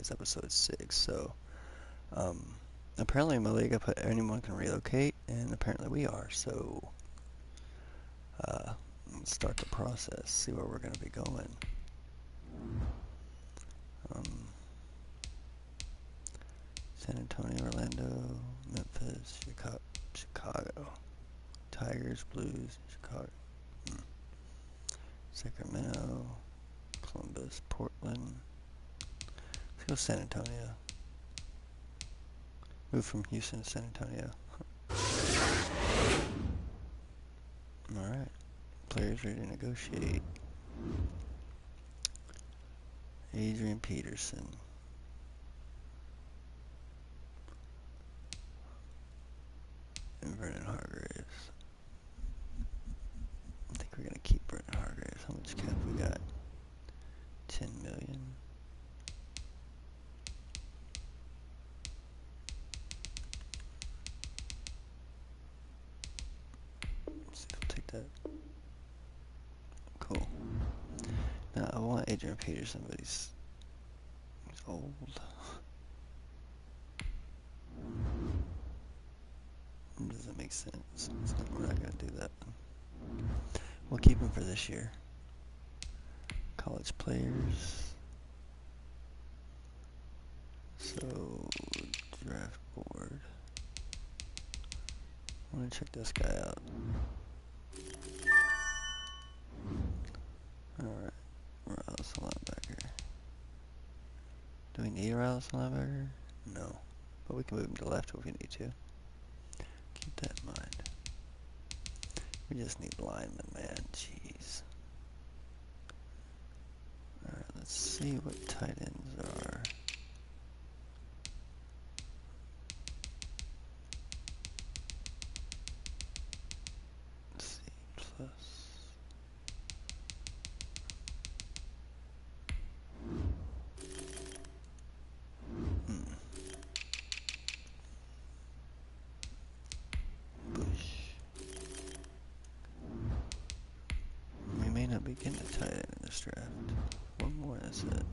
is episode 6. So, apparently in my league I put anyone can relocate, and apparently we are. So, let's start the process, see where we're going to be going. San Antonio, Orlando, Memphis, Chicago, Tigers, Blues, Chicago, Sacramento, Columbus, Portland. Let's go San Antonio. Move from Houston to San Antonio. Alright. Players ready to negotiate. Adrian Peterson. And Vernon Hargraves. I think we're going to keep Vernon Hargraves. How much cap we got? 10 million. Let's see if we'll take that. Cool. Now I want Adrian Peterson, but he's old. It doesn't make sense. We're not going to do that. We'll keep him for this year. College players. So, draft board. I want to check this guy out. Alright, Rouse linebacker. Do we need a Rouse linebacker? No. But we can move him to left if we need to. Keep that in mind. We just need linemen, man. Jeez. Alright, let's see what tight ends are. C plus. We may not be getting a tight end in this draft. One more, that's it.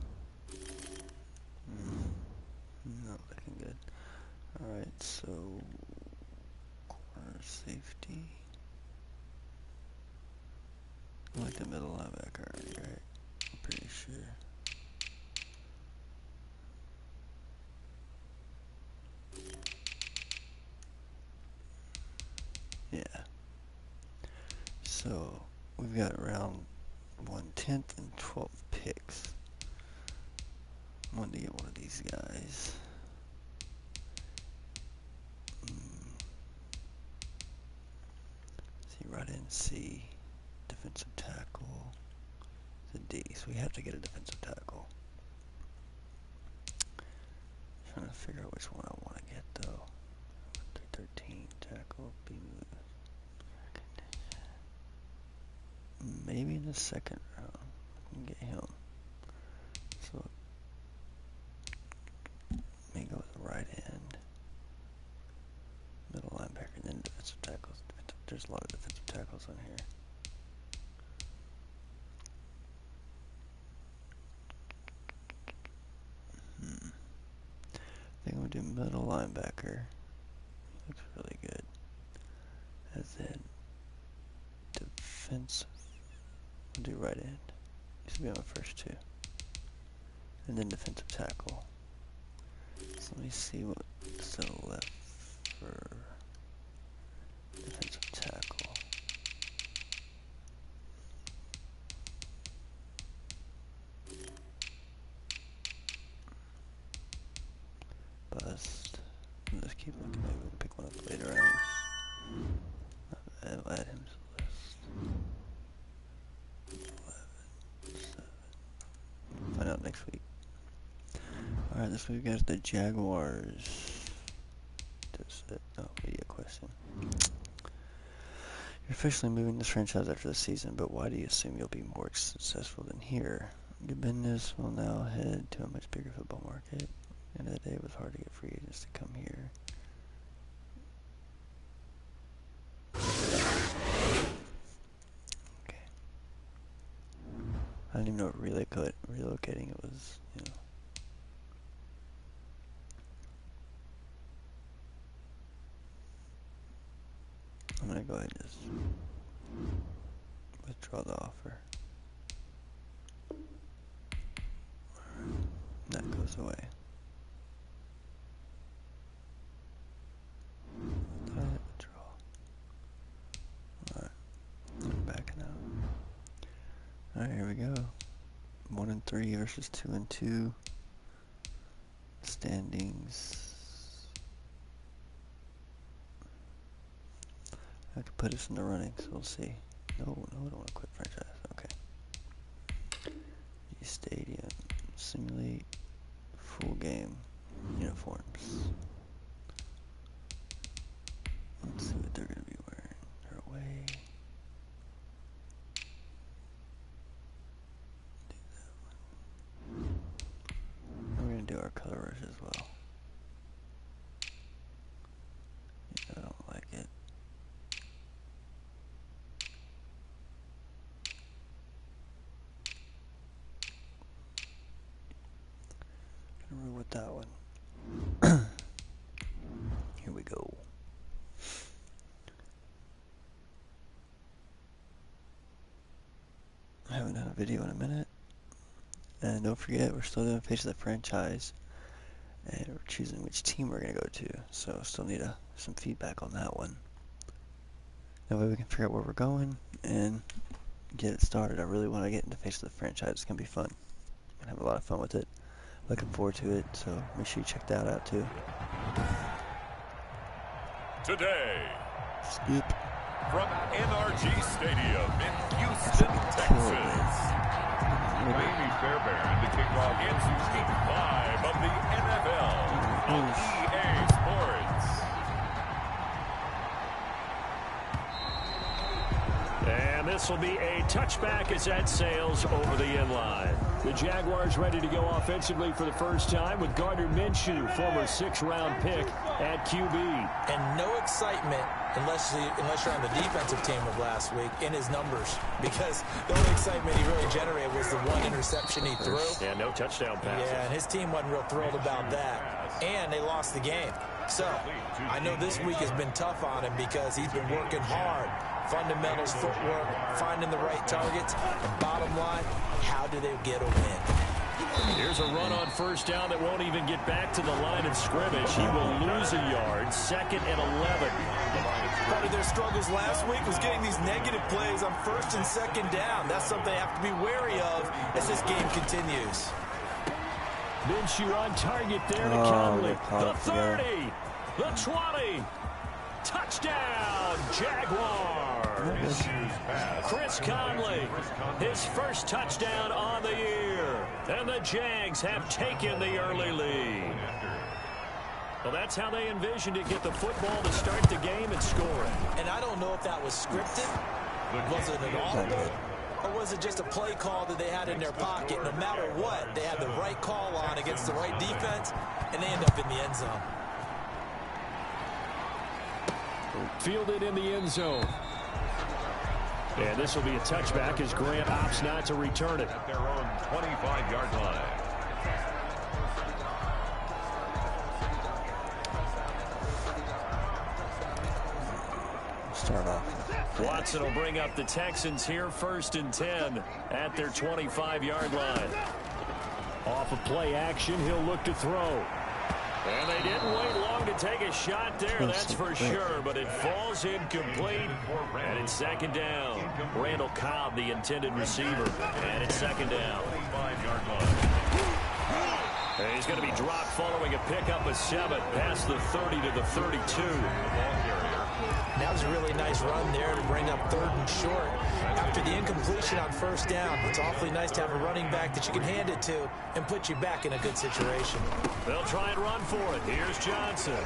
No, looking good. Alright, so corner safety. I like the middle linebacker already, right? I'm pretty sure. Yeah. So we've got around 1/10 and 12 picks. I wanted to get one of these guys. See, right in C. Defensive tackle. It's a D, so we have to get a defensive tackle. Trying to figure out which one I want to get though. 13 tackle, B move. Maybe in the second round I can get him. So may go with the right end, middle linebacker, and then defensive tackles. There's a lot of defensive tackles on here. I think I'm gonna do middle linebacker. Looks really good. As then defensive. I'll do right end. These will be my first two. And then defensive tackle. So let me see what's to the left for defensive tackle. Bust. Let's keep looking. Maybe we can pick one up later on. I'll add him to the list. 11, 7. Find out next week. Alright, this week we got the Jaguars. Does it? Oh, media question. You're officially moving this franchise after the season, but why do you assume you'll be more successful than here? Your business will now head to a much bigger football market. At the end of the day, it was hard to get free agents to come here. Okay. I didn't even know what relocating it was, you know. gonna go ahead and just withdraw the offer. That goes away. Withdraw. Alright, I'm backing out. Alright, here we go. 1-3 versus 2-2. Standings. I have to put us in the running, so we'll see. No, I don't want to quit franchise. Okay. Stadium. Simulate full game uniforms. Let's see what they're going to be wearing. They're away. Do that one. We're going to do our color rush as well. Yeah, I don't like it. Gonna roll with that one. Here we go. I haven't done a video in a minute. And don't forget, we're still doing Face of the Franchise. And we're choosing which team we're going to go to. So still need some feedback on that one. That way we can figure out where we're going and get it started. I really want to get into Face of the Franchise. It's going to be fun. I'm going to have a lot of fun with it. Looking forward to it. So make sure you check that out too. Today. Skip. From NRG Stadium in Houston, Texas. Miami Fairbairn to kick off into Week 5 of the NFL on EA Sports. And this will be a touchback as that sails over the end line. The Jaguars ready to go offensively for the first time with Gardner Minshew, former 6th-round pick at QB. And no excitement unless you're on the defensive team of last week in his numbers, because the only excitement he really generated was the one interception he threw. Yeah, no touchdown passes. Yeah, and his team wasn't real thrilled about that. And they lost the game. So I know this week has been tough on him because he's been working hard. Fundamentals, footwork, finding the right targets. And bottom line, how do they get a win? Here's a run on first down that won't even get back to the line of scrimmage. He will lose a yard. 2nd and 11. Part of their struggles last week was getting these negative plays on 1st and 2nd down. That's something they have to be wary of as this game continues. Minshew on target there to Conley. The 30, the 20. Touchdown, Jaguars. Chris Conley, his first touchdown on the year. And the Jags have taken the early lead. Well, that's how they envisioned it, get the football to start the game and score it. And I don't know if that was scripted. Was it an audible? Or was it just a play call that they had in their pocket? No matter what, they had the right call on against the right defense, and they end up in the end zone. Fielded in the end zone. And this will be a touchback as Grant opts not to return it. At their own 25-yard line. Start off. Watson will bring up the Texans here 1st and 10 at their 25-yard line. Off of play action, he'll look to throw. And they didn't wait long to take a shot there, that's for sure, but it falls incomplete, and it's 2nd down. Randall Cobb, the intended receiver, and it's 2nd down. And he's going to be dropped following a pickup of 7, past the 30 to the 32. That was a really nice run there to bring up 3rd and short. After the incompletion on 1st down, it's awfully nice to have a running back that you can hand it to and put you back in a good situation. They'll try and run for it. Here's Johnson.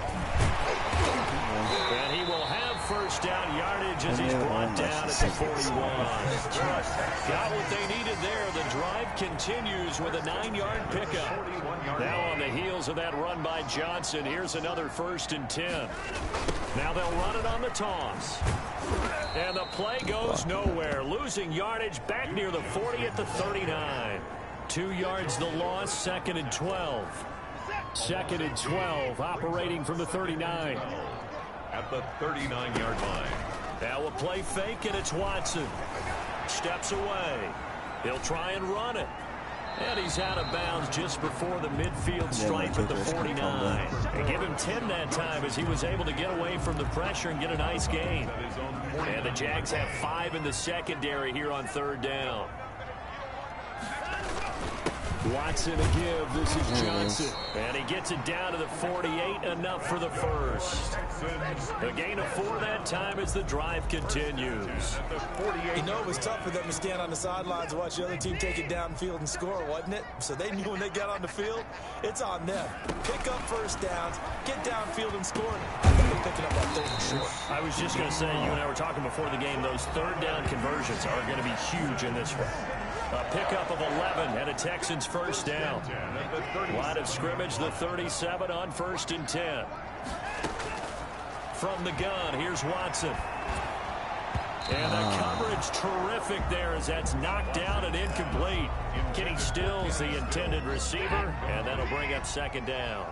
And he will have 1st down yardage as he's brought down at the 41. Got what they needed there. The drive continues with a 9-yard pickup. Now on the heels of that run by Johnson, here's another 1st and 10. Now they'll run it on the toss. And the play goes nowhere. Losing yardage back near the 40 at the 39. 2 yards the loss, 2nd and 12. 2nd and 12, operating from the 39. At the 39-yard line. Now a play fake, and it's Watson. Steps away. He'll try and run it. And he's out of bounds just before the midfield stripe at the 49. And give him 10 that time as he was able to get away from the pressure and get a nice gain. And the Jags have 5 in the secondary here on 3rd down. Watson a give. This is Johnson. And he gets it down to the 48, enough for the first. A gain of 4 that time as the drive continues. You know, it was tough for them to stand on the sidelines and watch the other team take it downfield and score, wasn't it? So they knew when they got on the field, it's on them. Pick up first downs, get downfield and score. I think they're picking up that 3rd and short. I was just going to say, you and I were talking before the game, those 3rd down conversions are going to be huge in this one. A pickup of 11 and a Texans first down. Line of scrimmage, the 37 on 1st and 10. From the gun, here's Watson. And the coverage terrific there as that's knocked down and incomplete. Kenny Stills, the intended receiver, and that'll bring up 2nd down.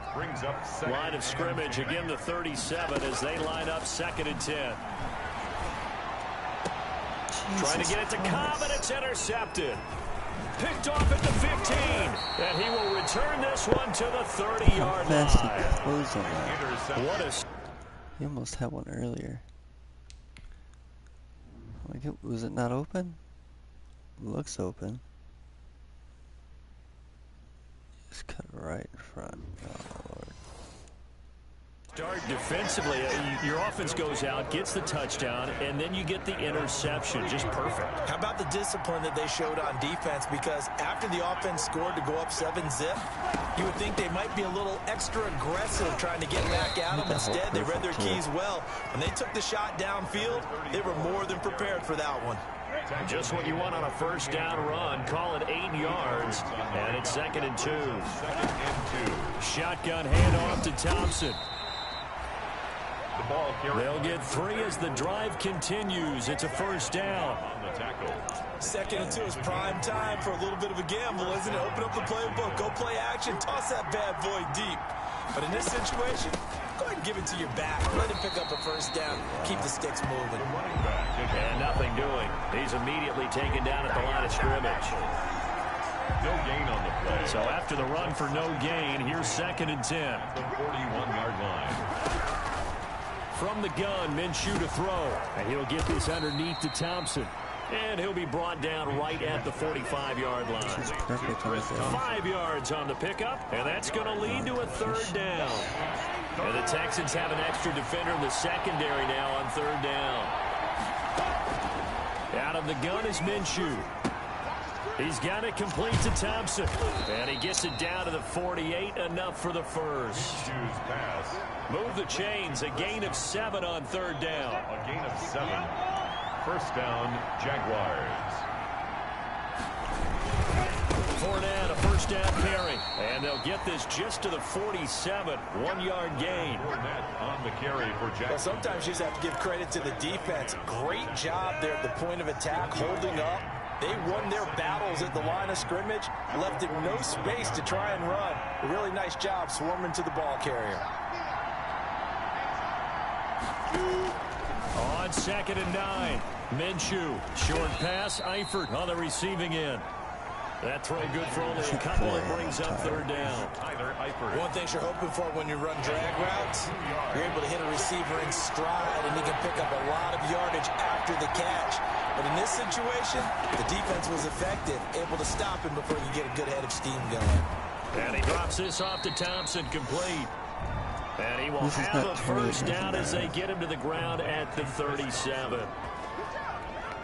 Line of scrimmage, again the 37 as they line up 2nd and 10. Trying to get it to Cobb, and it's intercepted. Picked off at the 15. And he will return this one to the 30-yard line. What a... He almost had one earlier. Like, was it not open? Looks open. Just cut it right in front. Oh, Lord. Start defensively. Your offense goes out, gets the touchdown, and then you get the interception. Just perfect. How about the discipline that they showed on defense? Because after the offense scored to go up 7-zip, you would think they might be a little extra aggressive trying to get back at them. Instead, they read their keys well. When they took the shot downfield, they were more than prepared for that one. Just what you want on a first down run. Call it 8 yards, and it's 2nd and 2. Shotgun handoff to Thompson. They'll get 3 as the drive continues. It's a first down. 2nd and 2 is prime time for a little bit of a gamble, isn't it? Open up the playbook, go play action, toss that bad boy deep. But in this situation, go ahead and give it to your back. Let him pick up a first down. Keep the sticks moving. And nothing doing. He's immediately taken down at the line of scrimmage. No gain on the play. So after the run for no gain, here's 2nd and 10. The 41-yard line. From the gun, Minshew to throw. And he'll get this underneath to Thompson. And he'll be brought down right at the 45-yard line. 5 yards on the pickup, and that's going to lead to a 3rd down. And the Texans have an extra defender in the secondary now on 3rd down. Out of the gun is Minshew. He's got it complete to Thompson. And he gets it down to the 48, enough for the first. Move the chains, a gain of 7 on 3rd down. A gain of 7. First down, Jaguars. Fournette, a first down carry. And they'll get this just to the 47, 1-yard gain. Fournette on the carry for Jaguars. Well, sometimes you just have to give credit to the defense. Great job there at the point of attack, holding up. They won their battles at the line of scrimmage, left it no space to try and run. A really nice job swarming to the ball carrier. On 2nd and 9, Minshew. Short pass, Eifert on the receiving end. That throw good for only a couple. It brings up 3rd down. One thing you're hoping for when you run drag routes, you're able to hit a receiver in stride, and he can pick up a lot of yardage after the catch. But in this situation, the defense was effective, able to stop him before you get a good head of steam going. And he drops this off to Thompson, complete. And he will have a first down as they get him to the ground at the 37.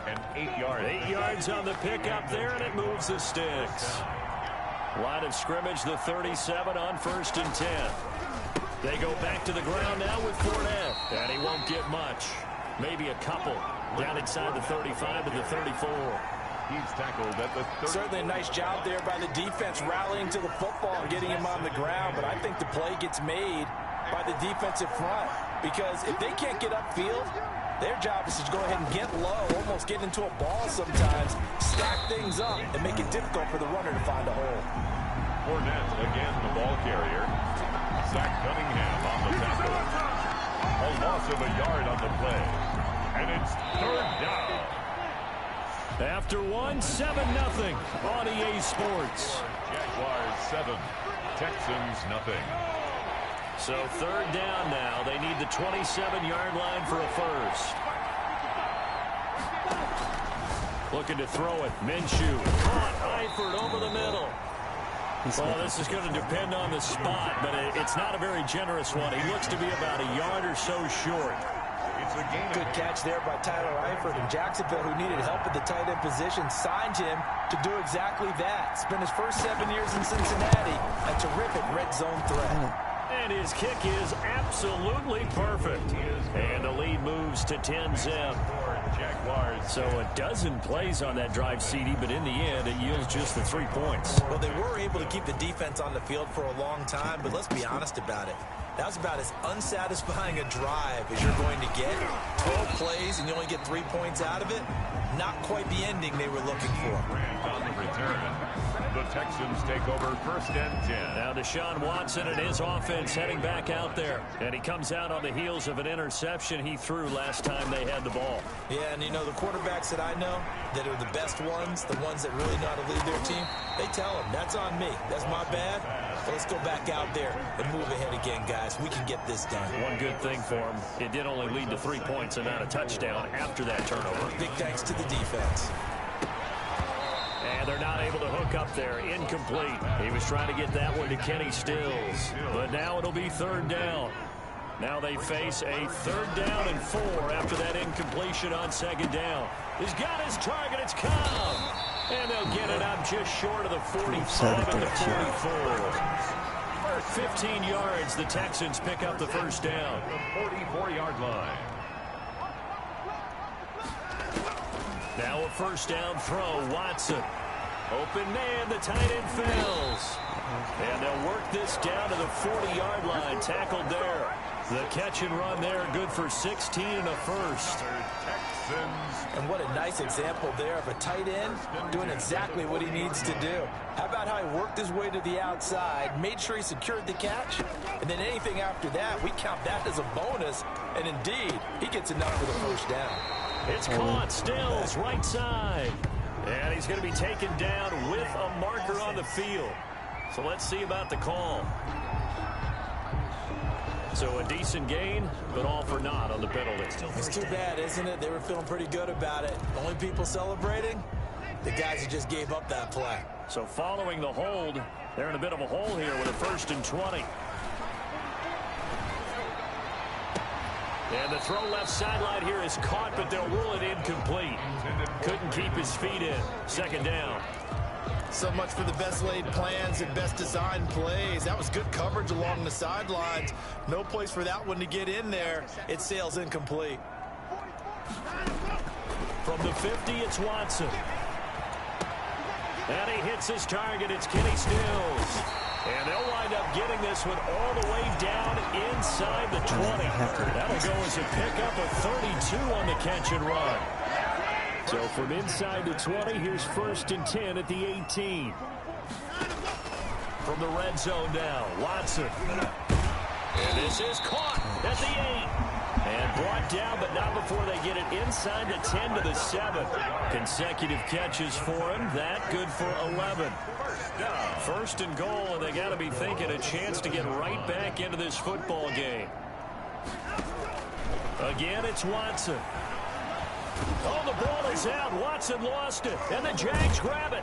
And 8 yards. 8 yards on the pickup there, and it moves the sticks. Line of scrimmage, the 37 on 1st and 10. They go back to the ground now with Fournette. And he won't get much. Maybe a couple. Down inside the 35 to the 34. He's tackled at the 30. Certainly a nice job there by the defense rallying to the football and getting him on the ground. But I think the play gets made by the defensive front. Because if they can't get upfield, their job is to go ahead and get low, almost get into a ball sometimes, stack things up, and make it difficult for the runner to find a hole. Fournette, again, the ball carrier. Zach Cunningham on the tackle. A loss of a yard on the play. And it's third down. After one, 7-0 on EA Sports. Jaguars 7, Texans nothing. So third down now. They need the 27-yard line for a first. Looking to throw it. Minshew. Caught. Eifert over the middle. Well, this is going to depend on the spot, but it's not a very generous one. He looks to be about a yard or so short. It's a gain. Good catch there by Tyler Eifert. And Jacksonville, who needed help at the tight end position, signed him to do exactly that. Spent his first 7 years in Cincinnati. A terrific red zone threat. And his kick is absolutely perfect. And the lead moves to 10-zip. Jaguars. So a dozen plays on that drive, CD, but in the end, it yields just the 3 points. Well, they were able to keep the defense on the field for a long time, but let's be honest about it. That was about as unsatisfying a drive as you're going to get. 12 plays and you only get 3 points out of it. Not quite the ending they were looking for. On the return, the Texans take over 1st and 10. Now Deshaun Watson and his offense heading back out there. And he comes out on the heels of an interception he threw last time they had the ball. Yeah, and you know, the quarterbacks that I know that are the best ones, the ones that really know how to lead their team, they tell them, that's on me. That's my bad. But let's go back out there and move ahead again, guys. We can get this done. One good thing for him, it did only lead to 3 points and not a touchdown after that turnover. Big thanks to the defense. And they're not able to hook up there. Incomplete. He was trying to get that one to Kenny Stills. But now it'll be third down. Now they face a 3rd down and 4 after that incompletion on 2nd down. He's got his target. It's Cobb. And they'll get it up just short of the 45 and the 44. 15 yards. The Texans pick up the first down. The 44-yard line. Now a first down throw. Watson. Open man. The tight end fails. And they'll work this down to the 40-yard line. Tackled there. The catch and run there. Good for 16 and a first. And what a nice example there of a tight end doing exactly what he needs to do. How about how he worked his way to the outside, made sure he secured the catch, and then anything after that, we count that as a bonus. And indeed, he gets enough for the first down. It's caught. Stills right side. And he's going to be taken down with a marker on the field. So let's see about the call. So a decent gain, but all for naught on the penalty. It's too bad, isn't it? They were feeling pretty good about it. Only people celebrating, the guys who just gave up that play. So following the hold, they're in a bit of a hole here with a 1st and 20. And the throw left sideline here is caught, but they'll rule it incomplete. Couldn't keep his feet in. 2nd down. So much for the best laid plans and best designed plays. That was good coverage along the sidelines. No place for that one to get in there. It sails incomplete. From the 50, it's Watson. And he hits his target. It's Kenny Stills. And they'll wind up getting this one all the way down inside the 20. That'll go as a pickup of 32 on the catch and run. So from inside the 20, here's 1st and 10 at the 18. From the red zone now, Watson. And this is caught at the 8. And brought down, but not before they get it inside the 10 to the 7. Consecutive catches for him. That good for 11. 1st and goal, and they got to be thinking a chance to get right back into this football game. Again, it's Watson. Oh, the ball is out. Watson lost it, and the Jags grab it.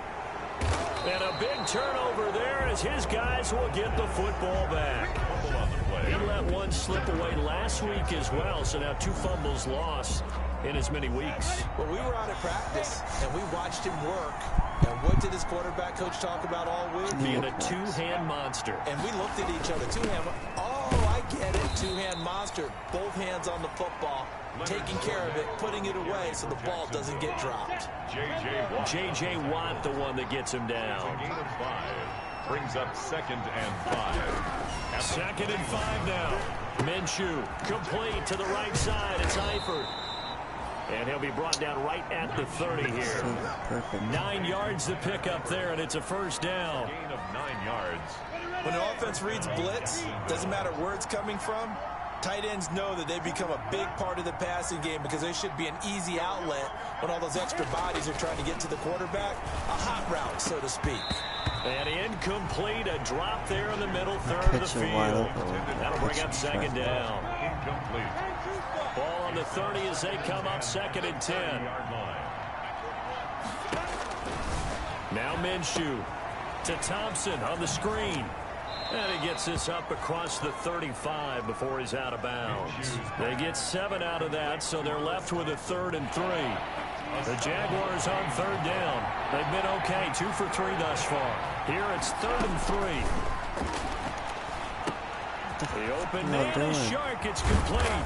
And a big turnover there as his guys will get the football back. He let one slip away last week as well, so now 2 fumbles lost in as many weeks. Well, we were out at practice, and we watched him work. And what did his quarterback coach talk about all week? Being a 2-hand monster. And we looked at each other. 2-hand. Oh, I get it. 2-hand monster. Both hands on the football, taking care of it, putting it away so the ball doesn't get dropped. J.J. Watt, the one that gets him down. Gain of 5 brings up 2nd and 5. 2nd and 5 now. Minshew complete to the right side. It's Eifert. And he'll be brought down right at the 30 here. 9 yards to pick up there, and it's a first down. Gain of 9 yards. When the offense reads blitz, doesn't matter where it's coming from, Tight ends know that they become a big part of the passing game because they should be an easy outlet when all those extra bodies are trying to get to the quarterback. A hot route, so to speak. And incomplete, a drop there in the middle third of the field. That'll bring up second down. Incomplete. Ball on the 30 as they come up 2nd and 10. Now Minshew to Thompson on the screen. And he gets this up across the 35 before he's out of bounds. They get 7 out of that, so they're left with a 3rd and 3. The Jaguars on 3rd down. They've been okay, 2 for 3 thus far. Here it's 3rd and 3. The open man is Shark. It's complete.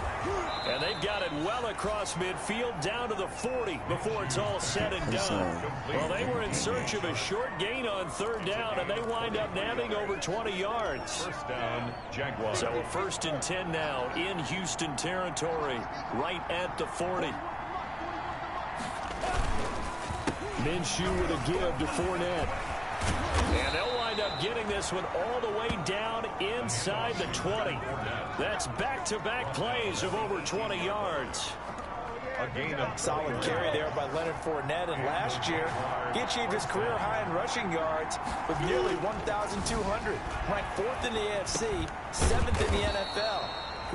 And they've got it well across midfield down to the 40 before it's all said and done. Well, they were in search of a short gain on 3rd down, and they wind up nabbing over 20 yards. First down, Jaguars. So a 1st and 10 now in Houston territory, right at the 40. Minshew with a give to Fournette. And they'll wind up getting this one all the way down inside the 20. That's back-to-back plays of over 20 yards. A gain of solid carry there by Leonard Fournette, and last year he achieved his career high in rushing yards with nearly 1,200. Ranked 4th in the AFC, 7th in the NFL.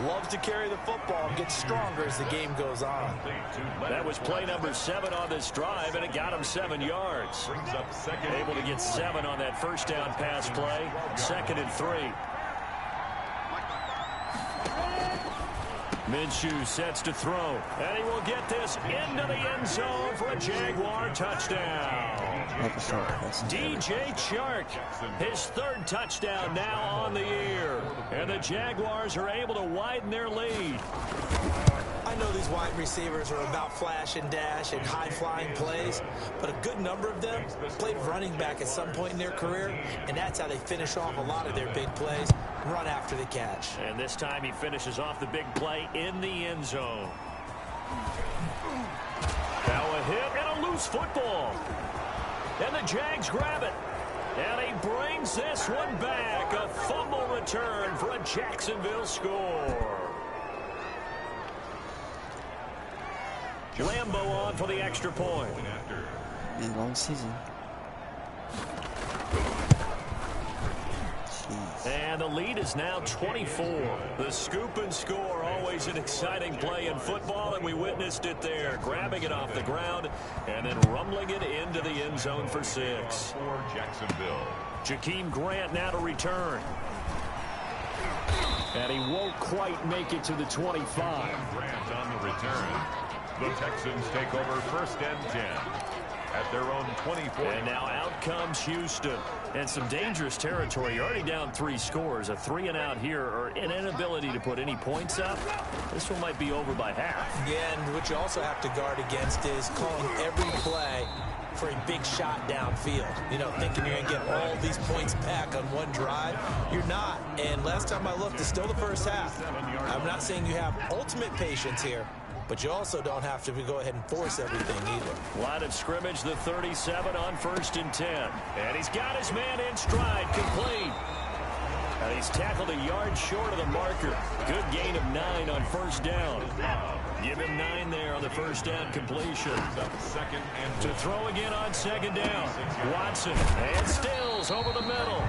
Loves to carry the football and gets stronger as the game goes on. That was play number 7 on this drive, and it got him 7 yards. Able to get 7 on that first down pass play. 2nd and 3. Minshew sets to throw, and he will get this into the end zone for a Jaguar touchdown. DJ Chark, his 3rd touchdown now on the year. And the Jaguars are able to widen their lead. I know these wide receivers are about flash and dash and high-flying plays, but a good number of them played running back at some point in their career, and that's how they finish off a lot of their big plays, run after the catch. And this time he finishes off the big play in the end zone. Now a hit and a loose football. And the Jags grab it. And he brings this one back. A fumble return for a Jacksonville score. Lambeau on for the extra point. Be a long season. And the lead is now 24. The scoop and score, always an exciting play in football, and we witnessed it there. Grabbing it off the ground and then rumbling it into the end zone for 6. For Jacksonville. Jakeem Grant now to return. And he won't quite make it to the 25. Grant on the return. The Texans take over 1st and 10. At their own 24. And now out comes Houston. And some dangerous territory. You're already down 3 scores. A 3-and-out here, or an inability to put any points up. This one might be over by half. Yeah, and what you also have to guard against is calling every play for a big shot downfield. You know, thinking you're going to get all these points back on one drive. You're not. And last time I looked, it's still the first half. I'm not saying you have ultimate patience here, but you also don't have to go ahead and force everything either. Line of scrimmage, the 37 on 1st and 10. And he's got his man in stride, complete. And he's tackled a yard short of the marker. Good gain of 9 on 1st down. Give him 9 there on the first down completion. To throw again on 2nd down. Watson and Stills over the middle.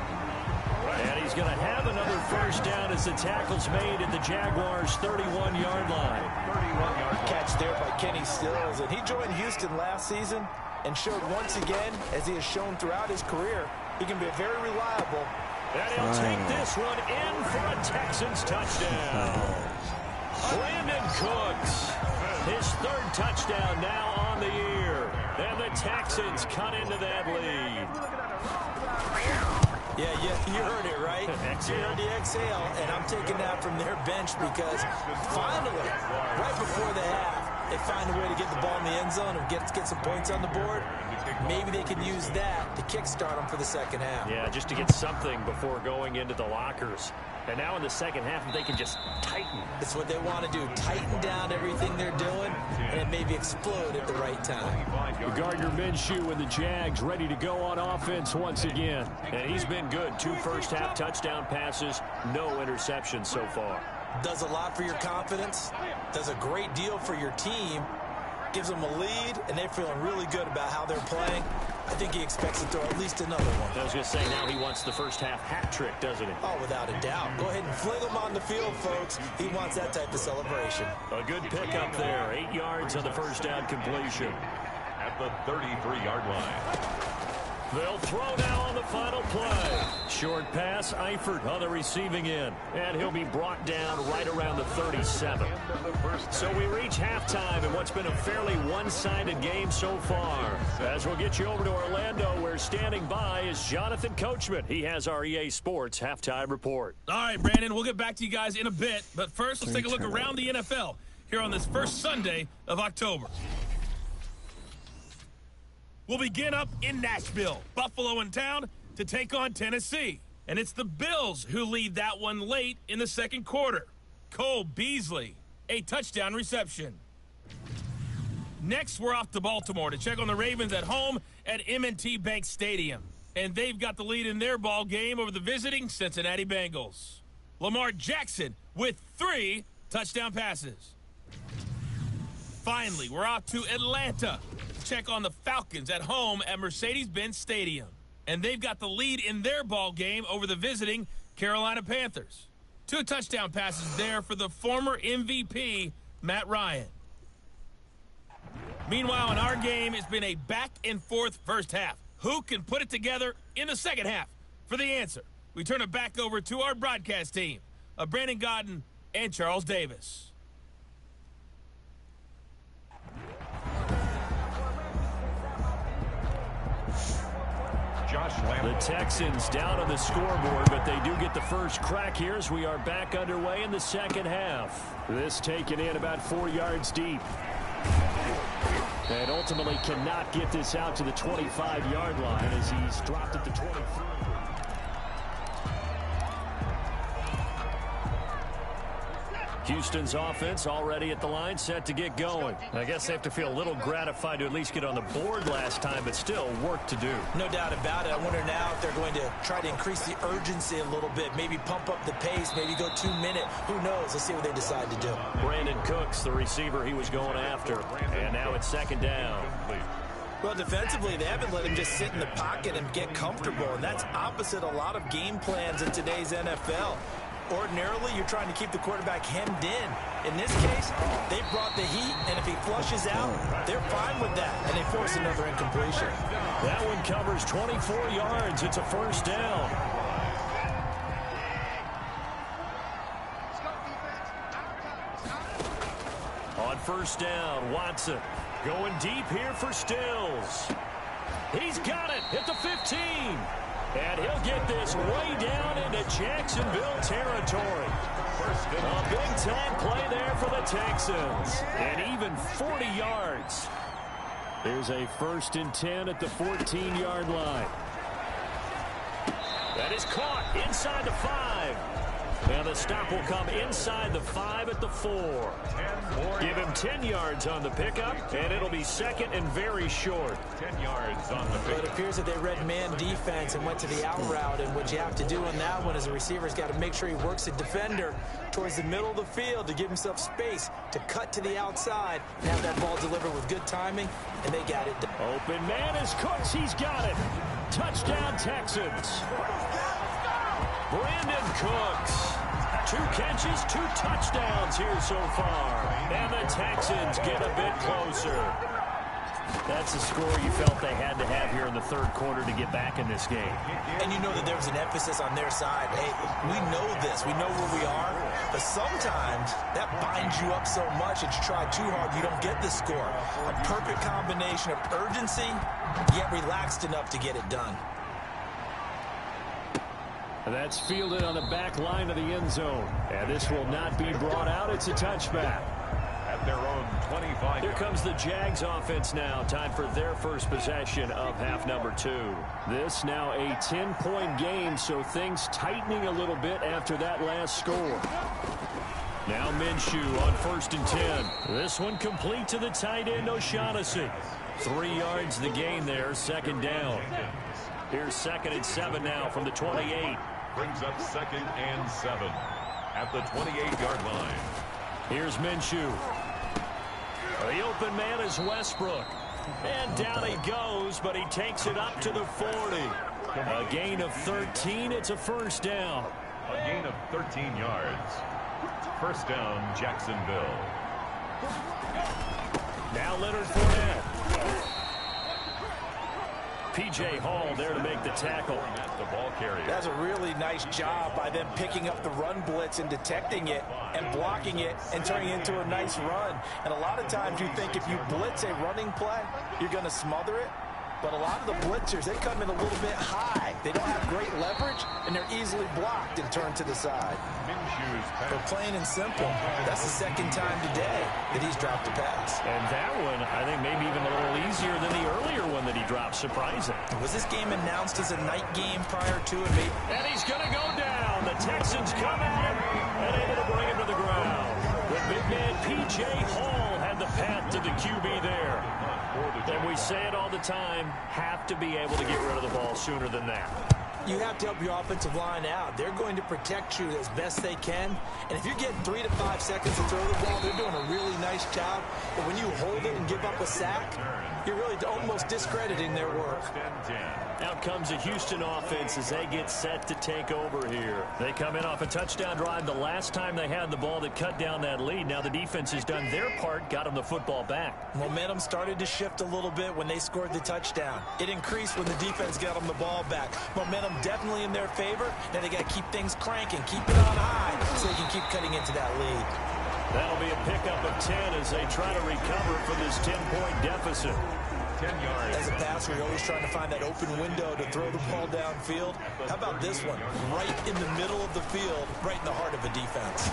And he's going to have another first down as the tackle's made at the Jaguars' 31-yard line. 31-yard catch there by Kenny Stills. And he joined Houston last season and showed once again, as he has shown throughout his career, he can be very reliable. And he'll take this one in for a Texans touchdown. Brandon Cooks, his 3rd touchdown now on the year. And the Texans cut into that lead. Yeah, you heard it, right? You heard the exhale, and I'm taking that from their bench because finally, right before the half, they find a way to get the ball in the end zone and get some points on the board. Maybe they can use that to kickstart them for the second half. Yeah, just to get something before going into the lockers. And now in the second half, they can just tighten. That's what they want to do, tighten down everything they're doing and maybe explode at the right time. Gardner Minshew and the Jags ready to go on offense once again. And he's been good. 2 first-half touchdown passes, no interceptions so far. Does a lot for your confidence, does a great deal for your team, gives them a lead, and they're feeling really good about how they're playing. I think he expects to throw at least another one. I was going to say, now he wants the first half hat trick, doesn't he? Oh, without a doubt. Go ahead and fling him on the field, folks. He wants that type of celebration. A good pickup there. 8 yards on the first down completion. At the 33-yard line. They'll throw now on the final play. Short pass, Eifert on the receiving end. And he'll be brought down right around the 37. So we reach halftime in what's been a fairly one-sided game so far. As we'll get you over to Orlando, where standing by is Jonathan Coachman. He has our EA Sports halftime report. All right, Brandon, we'll get back to you guys in a bit. But first, let's take a look around the NFL here on this first Sunday of October. We'll begin up in Nashville. Buffalo in town to take on Tennessee. And it's the Bills who lead that one late in the second quarter. Cole Beasley, a touchdown reception. Next, we're off to Baltimore to check on the Ravens at home at M&T Bank Stadium. And they've got the lead in their ball game over the visiting Cincinnati Bengals. Lamar Jackson with 3 touchdown passes. Finally, we're off to Atlanta. Check on the Falcons at home at Mercedes-Benz Stadium. And they've got the lead in their ball game over the visiting Carolina Panthers. 2 touchdown passes there for the former MVP, Matt Ryan. Meanwhile, in our game, it's been a back-and-forth first half. Who can put it together in the second half? For the answer, we turn it back over to our broadcast team of Brandon Godden and Charles Davis. The Texans down on the scoreboard, but they do get the first crack here as we are back underway in the second half. This taken in about 4 yards deep. And ultimately cannot get this out to the 25-yard line as he's dropped at the 23. Houston's offense already at the line, set to get going. I guess they have to feel a little gratified to at least get on the board last time, but still work to do. No doubt about it. I wonder now if they're going to try to increase the urgency a little bit, maybe pump up the pace, maybe go 2-minute. Who knows? Let's see what they decide to do. Brandon Cooks, the receiver he was going after, and now it's second down. Well, defensively, they haven't let him just sit in the pocket and get comfortable, and that's opposite a lot of game plans in today's NFL. Ordinarily, you're trying to keep the quarterback hemmed in. In this case, they brought the heat, and if he flushes out, they're fine with that, and they force another incompletion. That one covers 24 yards. It's a first down. On first down, Watson going deep here for Stills. He's got it at the 15. And he'll get this way down into Jacksonville territory. A big-time play there for the Texans. And even 40 yards. There's a 1st and 10 at the 14-yard line. That is caught inside the 5. And the stop will come inside the 5 at the 4. Give him 10 yards on the pickup, and it'll be second and very short. 10 yards on the pickup. But it appears that they read man defense and went to the out route, and what you have to do on that one as a receiver's got to make sure he works the defender towards the middle of the field to give himself space to cut to the outside and have that ball delivered with good timing, and they got it done. Open man is Cooks. He's got it. Touchdown, Texans. Brandon Cooks. 2 catches, 2 touchdowns here so far. And the Texans get a bit closer. That's the score you felt they had to have here in the third quarter to get back in this game. And you know that there was an emphasis on their side. Hey, we know this. We know where we are. But sometimes that binds you up so much that you try too hard, you don't get the score. A perfect combination of urgency, yet relaxed enough to get it done. That's fielded on the back line of the end zone. And this will not be brought out. It's a touchback. At their own 25. Here comes the Jags offense now. Time for their first possession of half number 2. This now a 10-point game, so things tightening a little bit after that last score. Now Minshew on 1st and 10. This one complete to the tight end, O'Shaughnessy. 3 yards the gain there, second down. Here's 2nd and 7 now from the 28. Brings up 2nd and 7. at the 28-yard line. Here's Minshew. The open man is Westbrook. And down he goes, but he takes it up to the 40. A gain of 13. It's a first down. A gain of 13 yards. First down, Jacksonville. Now Leonard Fournette. P.J. Hall there to make the tackle. The ball carrier. That's a really nice job by them picking up the run blitz and detecting it and blocking it and turning it into a nice run. And a lot of times you think if you blitz a running play, you're going to smother it. But a lot of the blitzers, they come in a little bit high. They don't have great leverage, and they're easily blocked and turned to the side. But plain and simple, that's the second time today that he's dropped a pass. And that one, I think, maybe even a little easier than the earlier one that he dropped. Surprising. Was this game announced as a night game prior to it? And he's going to go down. The Texans come at him and able to bring him to the ground. The big man, P.J. Hall, had the path to the QB there. And we say it all the time, have to be able to get rid of the ball sooner than that. You have to help your offensive line out. They're going to protect you as best they can. And if you're getting 3 to 5 seconds to throw the ball, they're doing a really nice job. But when you hold it and give up a sack, you're really almost discrediting their work. Out comes the Houston offense as they get set to take over here. They come in off a touchdown drive the last time they had the ball that cut down that lead. Now the defense has done their part, got them the football back. Momentum started to shift a little bit when they scored the touchdown. It increased when the defense got them the ball back. Momentum definitely in their favor. Now they got to keep things cranking, keep it on high so they can keep cutting into that lead. That'll be a pickup of 10 as they try to recover from this 10-point deficit. 10 yards. As a passer, you're always trying to find that open window to throw the ball downfield. How about this one? Right in the middle of the field, right in the heart of a defense.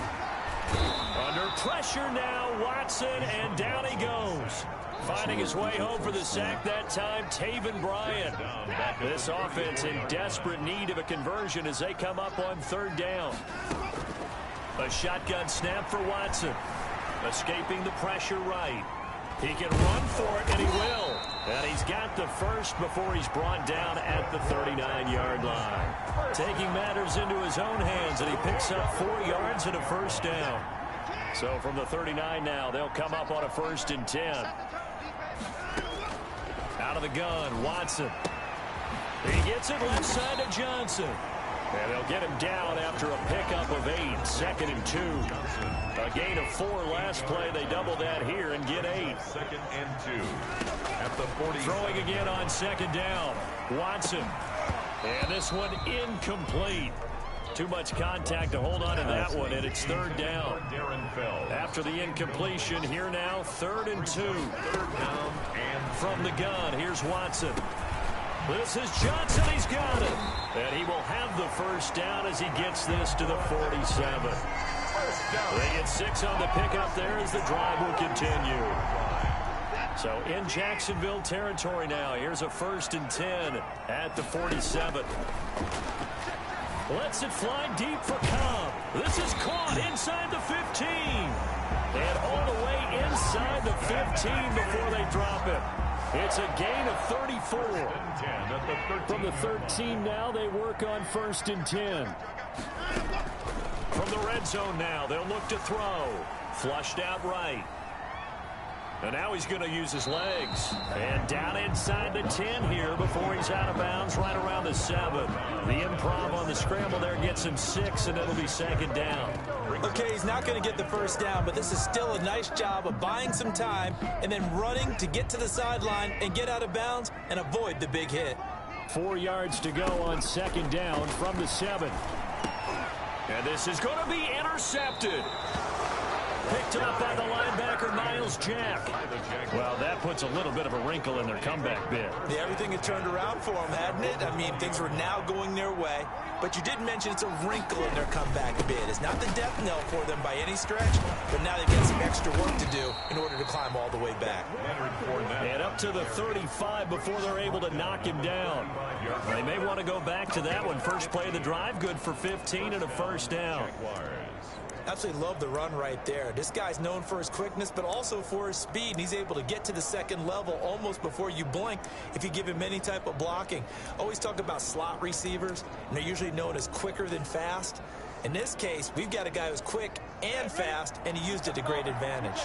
Under pressure now, Watson, and down he goes. Finding his way home for the sack that time, Taven Bryan. This offense in desperate need of a conversion as they come up on third down. A shotgun snap for Watson. Escaping the pressure right. He can run for it, and he will. And he's got the first before he's brought down at the 39-yard line. Taking matters into his own hands, and he picks up 4 yards and a first down. So from the 39 now, they'll come up on a 1st and 10. Out of the gun, Watson. He gets it left side to Johnson. And they'll get him down after a pickup of 8, 2nd and 2. A gain of 4 last play. They double that here and get 8. 2nd and 2 at the 40. Throwing again on 2nd down. Watson. And this one incomplete. Too much contact to hold on to that one, and it's 3rd down. After the incompletion, here now, 3rd and 2. 3rd down and from the gun, here's Watson. This is Johnson. He's got it. And he will have the first down as he gets this to the 47. They get 6 on the pickup there as the drive will continue. So in Jacksonville territory now. Here's a 1st and 10 at the 47. Lets it fly deep for Cobb. This is caught inside the 15. And all the way inside the 15 before they drop it. It's a gain of 34. From the 13 now, they work on 1st and 10. From the red zone now, they'll look to throw. Flushed out right. And now he's going to use his legs. And down inside the 10 here before he's out of bounds right around the 7. The improv on the scramble there gets him 6, and it'll be 2nd down. Okay, he's not going to get the first down, but this is still a nice job of buying some time and then running to get to the sideline and get out of bounds and avoid the big hit. 4 yards to go on 2nd down from the 7. And this is going to be intercepted. Picked up by the linebacker, Miles Jack. Well, that puts a little bit of a wrinkle in their comeback bid. Yeah, everything had turned around for them, hadn't it? I mean, things were now going their way. But you did mention it's a wrinkle in their comeback bid. It's not the death knell for them by any stretch, but now they've got some extra work to do in order to climb all the way back. And up to the 35 before they're able to knock him down. They may want to go back to that one. First play of the drive, good for 15 and a first down. Absolutely love the run right there. This guy's known for his quickness, but also for his speed. And he's able to get to the second level almost before you blink if you give him any type of blocking. Always talk about slot receivers, and they're usually known as quicker than fast. In this case, we've got a guy who's quick and fast, and he used it to great advantage.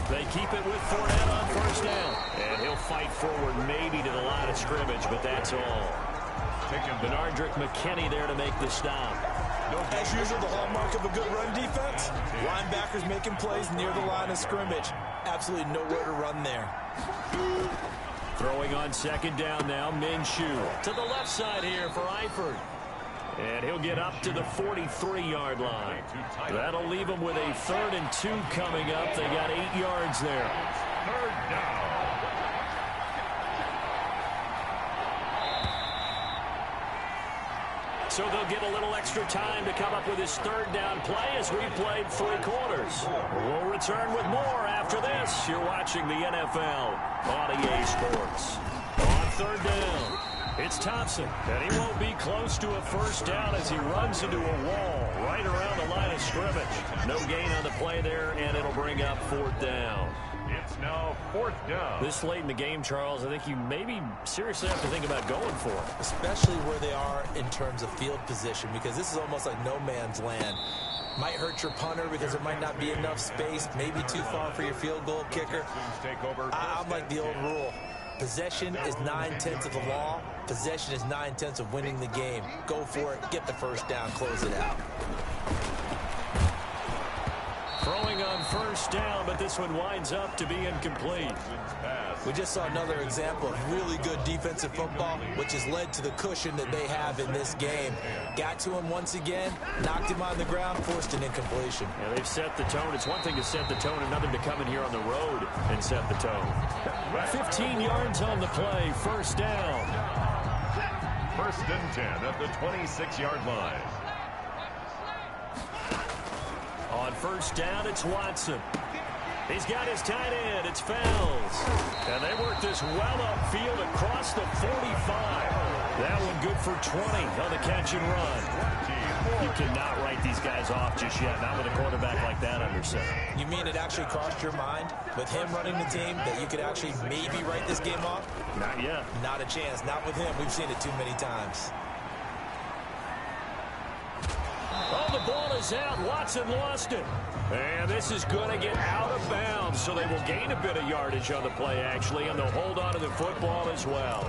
They keep it with Fournette on first down. And he'll fight forward maybe to the line of scrimmage, but that's all. Benardrick McKinney there to make the stop. As usual, the hallmark of a good run defense, linebackers making plays near the line of scrimmage. Absolutely nowhere to run there. Throwing on second down now, Minshew. To the left side here for Eifert. And he'll get up to the 43-yard line. That'll leave him with a 3rd and 2 coming up. They got 8 yards there. 3rd down. So they'll get a little extra time to come up with his 3rd down play as we played 3 quarters. We'll return with more after this. You're watching the NFL on EA Sports. On 3rd down, it's Thompson, and he won't be close to a 1st down as he runs into a wall right around the line of scrimmage. No gain on the play there, and it'll bring up 4th down. It's now 4th down. This late in the game, Charles, I think you maybe seriously have to think about going for it. Especially where they are in terms of field position, because this is almost like no man's land. Might hurt your punter because there might not be enough space, maybe too far for your field goal kicker. I'm like the old rule. Possession is 9/10 of the law. Possession is 9/10 of winning the game. Go for it. Get the 1st down. Close it out. Throwing on 1st down, but this one winds up to be incomplete. We just saw another example of really good defensive football, which has led to the cushion that they have in this game. Got to him once again, knocked him on the ground, forced an incompletion. Yeah, they've set the tone. It's one thing to set the tone, another to come in here on the road and set the tone. 15 yards on the play, 1st down. 1st and 10 at the 26-yard line. On 1st down, it's Watson. He's got his tight end. It's Fells. And they work this well upfield across the 45. That one good for 20 on the catch and run. You cannot write these guys off just yet, not with a quarterback like that under center. You mean it actually crossed your mind with him running the team that you could actually maybe write this game off? Not yet. Not a chance. Not with him. We've seen it too many times. Oh, the ball is out. Watson lost it. And this is going to get out of bounds, so they will gain a bit of yardage on the play, actually, and they'll hold on to the football as well.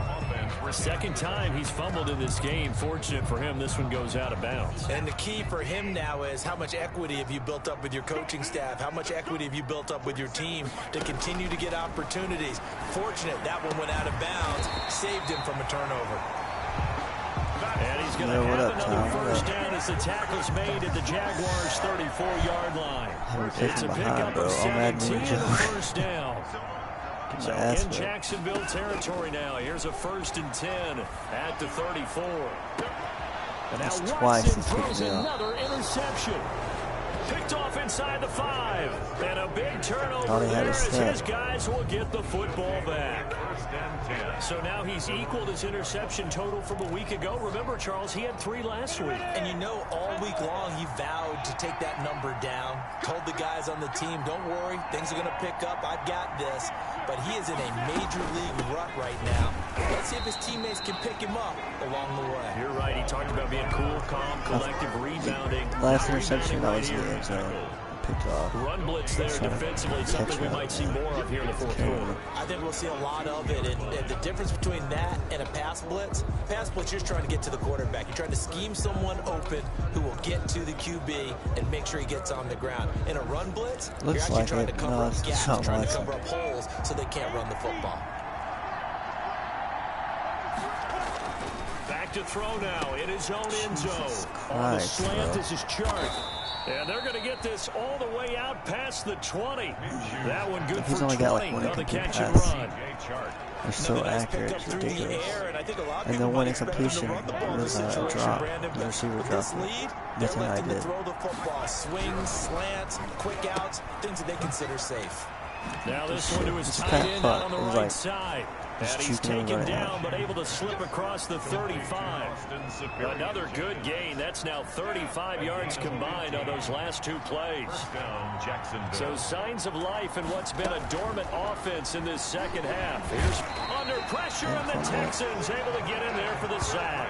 2nd time he's fumbled in this game. Fortunate for him, this one goes out of bounds. And the key for him now is how much equity have you built up with your coaching staff? How much equity have you built up with your team to continue to get opportunities? Fortunate that one went out of bounds, saved him from a turnover. And he's going to have another 1st down as the tackle's made at the Jaguars' 34-yard line. It's a pickup of 17 and a 1st down. So in Jacksonville territory now. Here's a 1st and 10 at the 34. And now Watson throws another interception. Picked off inside the 5. And a big turnover there as his guys will get the football back. So now he's equaled his interception total from a week ago. Remember, Charles, he had 3 last week. And you know, all week long he vowed to take that number down. Told the guys on the team, don't worry, things are going to pick up. I've got this. But he is in a major league rut right now. Let's see if his teammates can pick him up along the way. You're right. He talked about being cool, calm, collective, rebounding. Last interception, that was in the end zone. Picked off. Run blitz there defensively, something we might see more of here in the 4th quarter. I think we'll see a lot of it. And the difference between that and a pass blitz, you're just trying to get to the quarterback. You're trying to scheme someone open who will get to the QB and make sure he gets on the ground. In a run blitz, you're actually trying to cover up gaps, trying to cover up holes so they can't run the football. Back to throw now in his own end zone. On the slant, this is Chark. And they're going to get this all the way out past the 20. That one good for 20 on the catch and run. They're so accurate, it's ridiculous. And the one incompletion was a drop. The receiver dropped. Nothing I did. Throw the football, swings, slants, quick outs, things that they consider safe. Now this one to his tight end out on the right side. And he's taken down, but able to slip across the 35. Another good gain. That's now 35 yards combined on those last two plays. So signs of life in what's been a dormant offense in this second half. Here's under pressure, and the Texans able to get in there for the sack.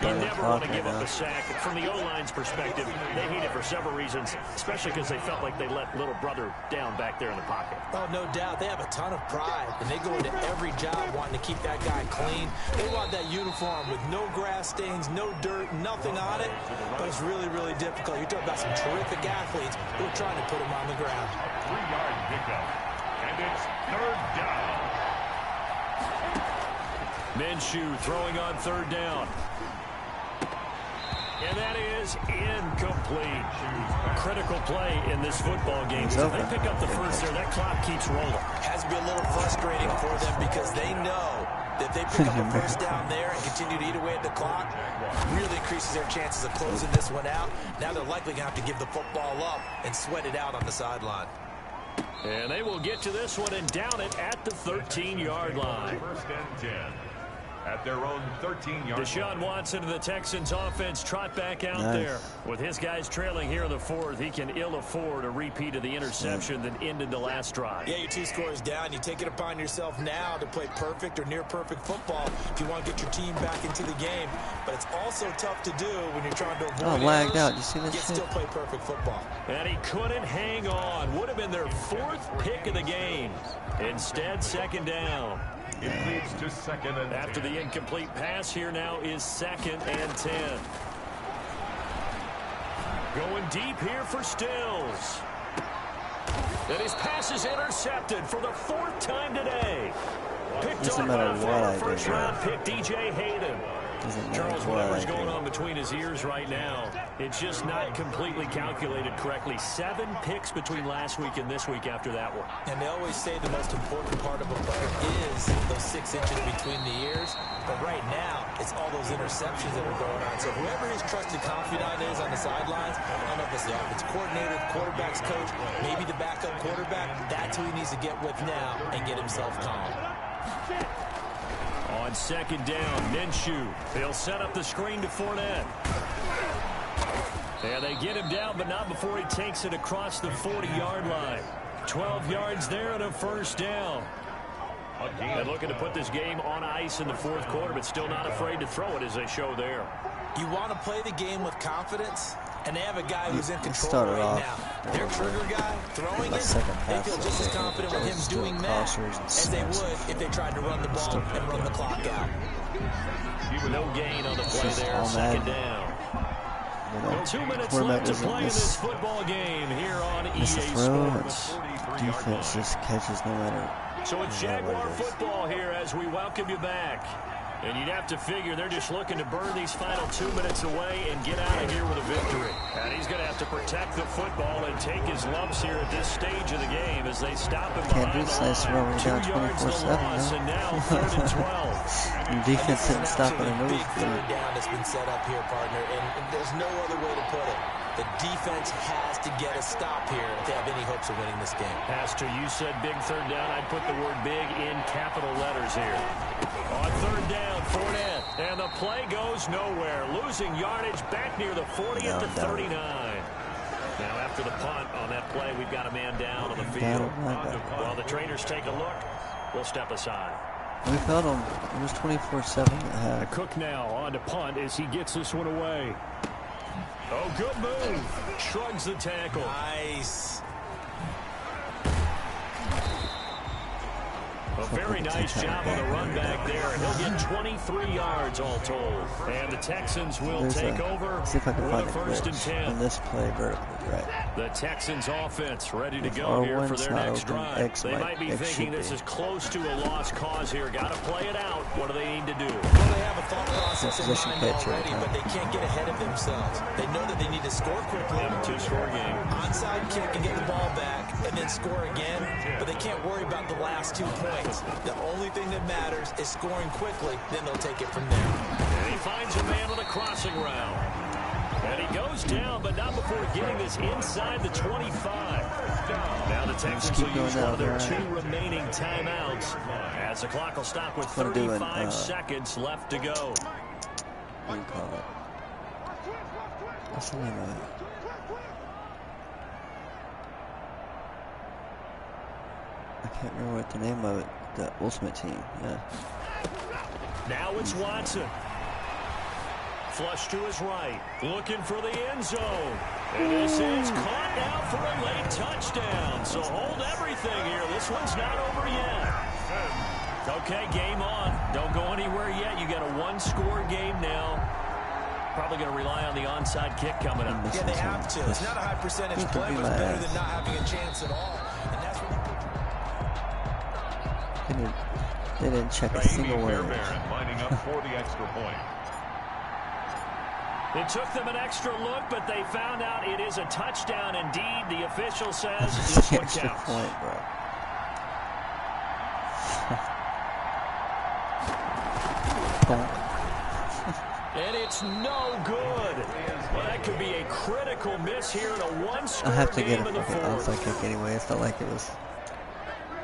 You never want to give up a sack. From the O-line's perspective, they hate it for several reasons, especially because they felt like they let little brother down back there in the pocket. Oh, no doubt. They have a ton of pride, and they go into every job wanting to keep that guy clean. They want that uniform with no grass stains, no dirt, nothing on it, but it's really, really difficult. You're talking about some terrific athletes who are trying to put him on the ground. 3-yard pickup, and it's 3rd down. Minshew throwing on 3rd down. And that is incomplete. A critical play in this football game. So if they pick up the first there, that clock keeps rolling. Has to be a little frustrating for them because they know that if they pick up a first down there and continue to eat away at the clock, really increases their chances of closing this one out. Now they're likely going to have to give the football up and sweat it out on the sideline. And they will get to this one and down it at the 13-yard line. 1st and 10. At their own 13-yard line. Deshaun Watson of the Texans offense trot back out there. With his guys trailing here in the 4th, he can ill afford a repeat of the interception that ended the last drive. Yeah, you're 2 scores down. You take it upon yourself now to play perfect or near perfect football if you want to get your team back into the game. But it's also tough to do when you're trying to avoid lagged errors, out. You see this yet still play perfect football. And he couldn't hang on. Would have been their 4th pick of the game. Instead, 2nd down. It leads to 2nd and 10. After the incomplete pass, here now is 2nd and 10. Going deep here for Stills. And his pass is intercepted for the 4th time today. Picked off by a former first-round pick, DJ Hayden. Charles, whatever's going on between his ears right now, it's just not completely calculated correctly. 7 picks between last week and this week after that one. And they always say the most important part of a player is those 6 inches between the ears. But right now, it's all those interceptions that are going on. So whoever his trusted confidant is on the sidelines, I don't know if it's the offensive coordinator, the quarterback's coach, maybe the backup quarterback, that's who he needs to get with now and get himself calm. On 2nd down, Minshew. They'll set up the screen to Fournette. And they get him down, but not before he takes it across the 40-yard line. 12 yards there and a 1st down. And looking to put this game on ice in the 4th quarter, but still not afraid to throw it as they show there. You want to play the game with confidence, and they have a guy who's in control right now. Their trigger guy, throwing it, they feel just as confident with him doing that as they would if they tried to run the ball and run the clock out. No gain on the play there, 2nd down. 2 minutes left to play in this football game here on EA Sports. Defense just catches no matter. So it's Jaguar football here as we welcome you back. And you'd have to figure they're just looking to burn these final 2 minutes away and get out of here with a victory. And he's going to have to protect the football and take his lumps here at this stage of the game as they stop him behind the line. 2 yards the loss, and now 3rd and 12. Defense didn't stop it. Big 3rd down that's been set up here, partner, and there's no other way to put it. The defense has to get a stop here if they have any hopes of winning this game. Pastor, you said big 3rd down. I'd put the word big in capital letters here. On 3rd down, Fournette, and the play goes nowhere. Losing yardage back near the 40 at the 39. Now after the punt on that play, we've got a man down on the field. While the trainers take a look, we'll step aside. We felt him. It was 24-7. Cook now on to punt as he gets this one away. Oh, good move. Shrugs the tackle. Nice. A very nice job on the run back there. He'll get 23 yards all told. And the Texans will take over with a 1st and 10. On this play vertically, right. The Texans offense ready to go here for their next drive. They might be thinking this is close to a lost cause here. Got to play it out. What do they need to do? Well, they have a thought process in mind already, but they can't get ahead of themselves. They know that they need to score quickly. 2-score game. Onside kick and get the ball back and then score again, but they can't worry about the last 2 points. The only thing that matters is scoring quickly, then they'll take it from there. And he finds a man on a crossing route. And he goes down, but not before getting this inside the 25. Now the Texans will use one of their 2 remaining timeouts, as the clock will stop with 35 seconds left to go. What do you call it? What's the name of it? I can't remember what the name of it. The Ultimate Team, yeah. Now it's Watson. Flush to his right, looking for the end zone. And this is caught now for a late touchdown. So hold everything here. This one's not over yet. Okay, game on. Don't go anywhere yet. You got a 1-score game now. Probably going to rely on the onside kick coming up. Yeah, they have to. It's not a high percentage play, but it's better than not having a chance at all. And that's what they didn't check a single word. Lining up for the extra point. It took them an extra look, but they found out it is a touchdown indeed. The official says this one counts. Extra point, bro. And it's no good. Well, that could be a critical miss here in a 1-score I have to get game a in the fucking fourth. onside kick anyway. It's not like it was.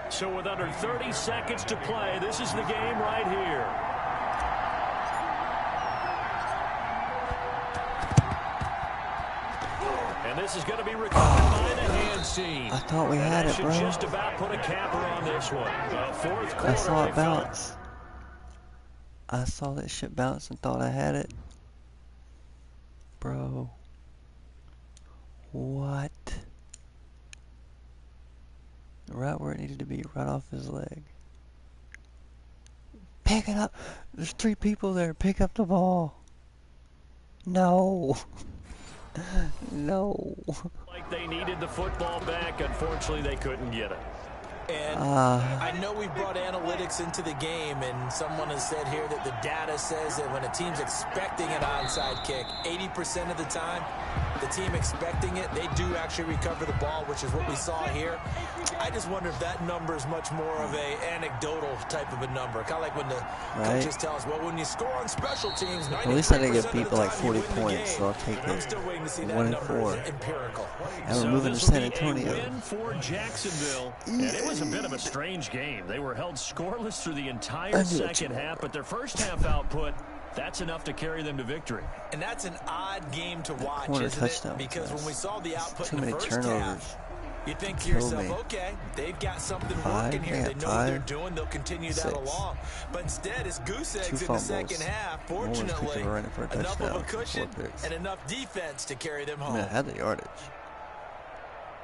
So with under 30 seconds to play, this is the game right here. And this is going to be recovered by the hands team. I thought we had it, bro. Should just about put a capper on this one. Fourth quarter. I saw it bounce. I saw that shit bounce and thought I had it. Bro. What? Right where it needed to be, right off his leg. Pick it up. There's 3 people there. Pick up the ball. No. No. Like they needed the football back. Unfortunately, they couldn't get it. And I know we brought analytics into the game, and someone has said here that the data says that when a team's expecting an onside kick, 80% of the time, the team expecting it, they do actually recover the ball, which is what we saw here. I just wonder if that number is much more of a anecdotal type of a number. Kind of like when the coaches tell us, well, when you score on special teams, 93% at least I didn't give of the people like time 40 you win the points, game. so I'll take it. I'm still waiting to see that 1 and number 4. is empirical. And we're So moving to this San will be Antonio. a win for Jacksonville, and it was a bit of a strange game. They were held scoreless through the entire second half, but their first half output, that's enough to carry them to victory. And that's an odd game to watch, Corner isn't it? touchdown Because when we saw the output Too in the many first turnovers. half, you think to Kill yourself, me. okay, they've got something 5, working here. They yeah, know what they're 5, doing. They'll continue 6. that along. But instead, it's goose eggs 2 in the fumbles. second half. No one's Fortunately, picking a running for a enough of a touchdown, 4 cushion picks. and enough defense to carry them I home. mean, I had the yardage.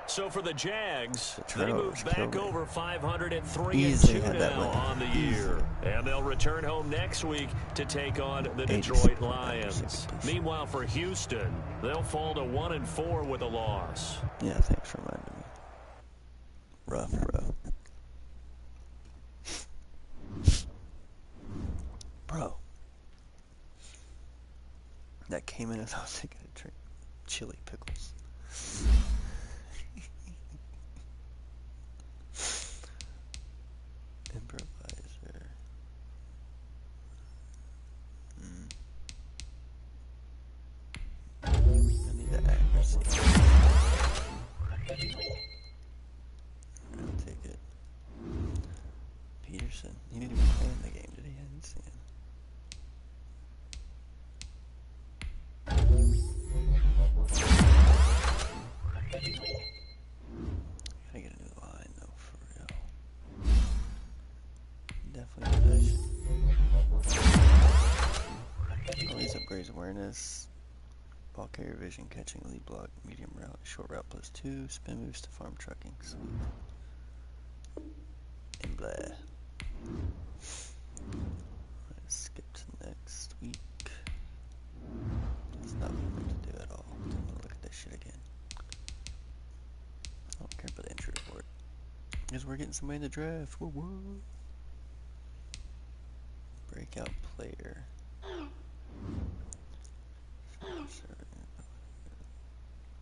So for the Jags, The they turnovers move back killed me. over 503 Easily and 2 had that now win. on the year. And they'll return home next week to take on the 86 Detroit points. Lions. Meanwhile, for Houston, they'll fall to 1 and 4 with a loss. Yeah, thanks for reminding me. Rough. Bro. That came in as I was taking a drink. Chili pickles. Improviser. I need the accuracy. I'll take it. Peterson. He didn't even play in the game, did he? I didn't see him. Gotta get a new line though, for real. Definitely possession. All these upgrades: awareness, ball carrier vision, catching, lead block, medium route, short route +2, spin moves to farm trucking. Sweet. And blah. Let's skip to next week. It's not what I'm going to do at all. I'm going to look at this shit again. I don't care about the entry report. Because we're getting somebody in the draft. Whoa, whoa. Breakout player.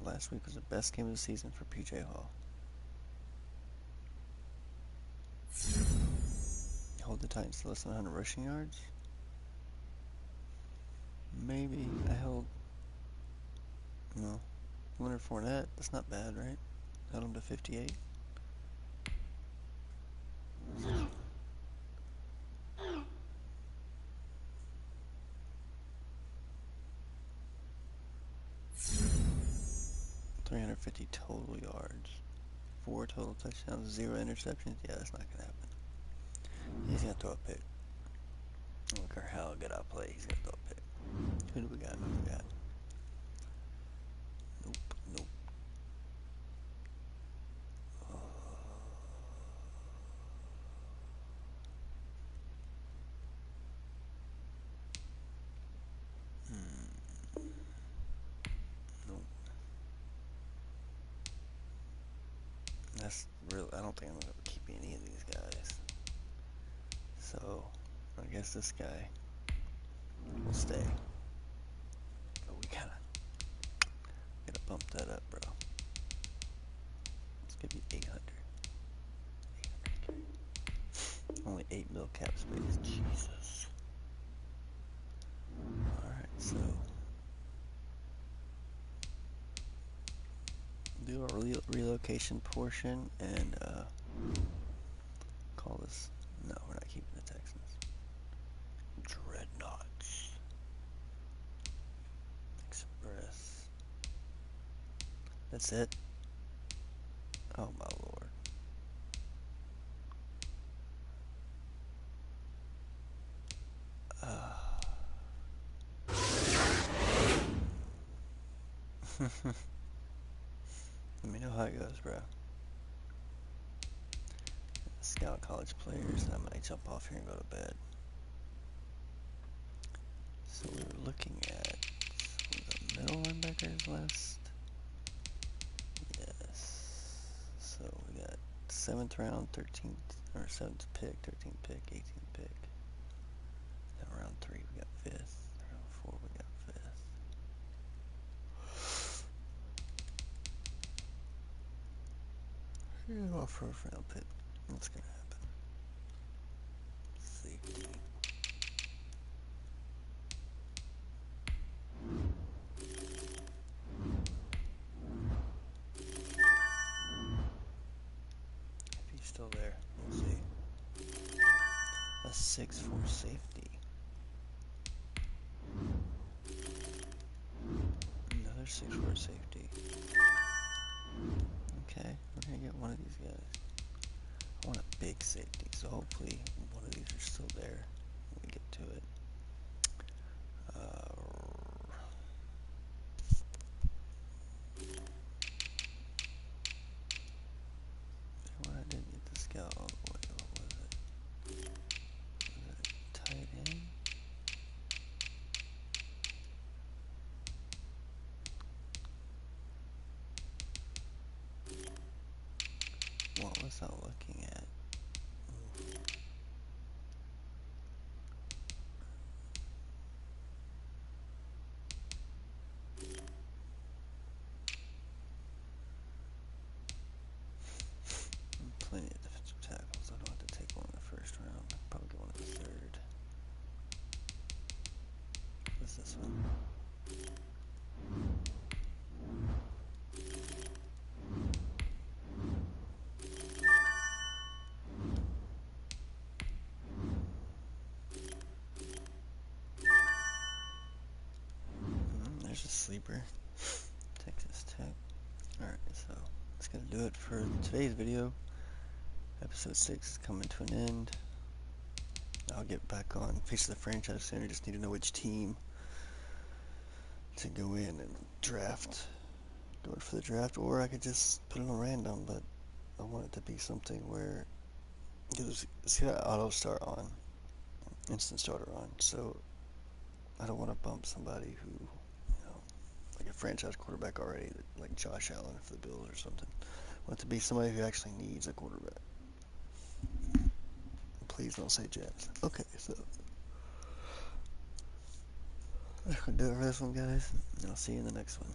Last week was the best game of the season for PJ Hall. Hold the Titans to less than 100 rushing yards. Maybe I held No. Leonard Fournette, that's not bad, right? Held him to 58. $350 total yards. 4 total touchdowns, 0 interceptions. Yeah, that's not gonna happen. He's gonna throw a pick. I don't care how good I play, he's gonna throw a pick. Who do we got? Who do we got? Nope, nope. Nope. That's real. I don't think I'm gonna keep any of these guys. So, I guess this guy will stay. But we gotta bump that up, bro. It's gonna be 800. 800K. Only 8 mil cap space. Jesus. Alright, so do a relocation portion and call this. No, we're not keeping the Texans. Dreadnoughts. Express. That's it. Oh my lord. Let me know how it goes, bro. Scout college players, and I might jump off here and go to bed. So we were looking at the middle linebackers list. Yes. So we got 7th round, 13th, or 7th pick, 13th pick, 18th pick. Then round 3 we got 5th. Round 4 we got 5th. Here's our first round pick. What's gonna happen? Safety. If he's still there, we'll see. A 6'4" safety. Another 6'4" safety. Okay, we're gonna get one of these guys. I want a big safety, so hopefully one of these are still there when we get to it. Well, I didn't get the scout all the way. What was it? Was it a tight end? What was I looking at? Plenty of defensive tackles. I don't have to take one in the first round. I'll probably get one in the third. What's this one? There's a sleeper. Texas Tech. Alright, so that's gonna do it for today's video. Episode 6 is coming to an end. I'll get back on Face of the Franchise soon. I just need to know which team to go in and draft. Go for the draft, or I could just put it on random, but I want it to be something where, because see that auto start on, instant starter on, so I don't want to bump somebody who, you know, like a franchise quarterback already, like Josh Allen for the Bills or something. I want it to be somebody who actually needs a quarterback. Please don't say Jets. Okay, so that's gonna do it for this one, guys. I'll see you in the next one.